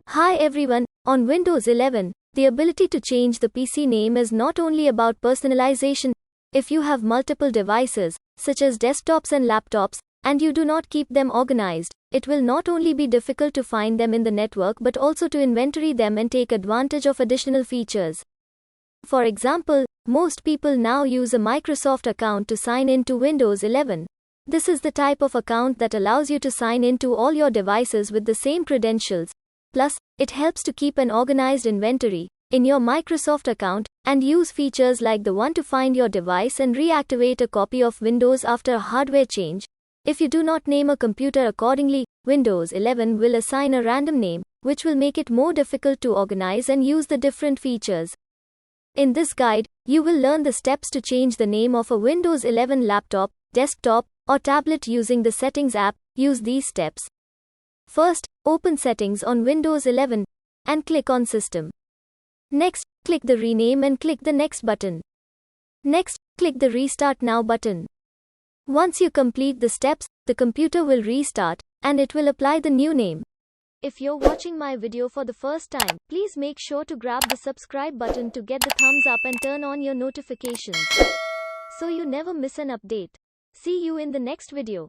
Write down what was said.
Hi everyone, on Windows 11, the ability to change the PC name is not only about personalization. If you have multiple devices, such as desktops and laptops, and you do not keep them organized, it will not only be difficult to find them in the network but also to inventory them and take advantage of additional features. For example, most people now use a Microsoft account to sign in to Windows 11. This is the type of account that allows you to sign in to all your devices with the same credentials. Plus, it helps to keep an organized inventory in your Microsoft account and use features like the one to find your device and reactivate a copy of Windows after a hardware change. If you do not name a computer accordingly, Windows 11 will assign a random name, which will make it more difficult to organize and use the different features. In this guide, you will learn the steps to change the name of a Windows 11 laptop, desktop, or tablet using the Settings app. Use these steps. First, open Settings on Windows 11 and click on System. Next, click the Rename and click the Next button. Next, click the Restart Now button. Once you complete the steps, the computer will restart and it will apply the new name. If you're watching my video for the first time, please make sure to grab the subscribe button to get the thumbs up and turn on your notifications so you never miss an update. See you in the next video.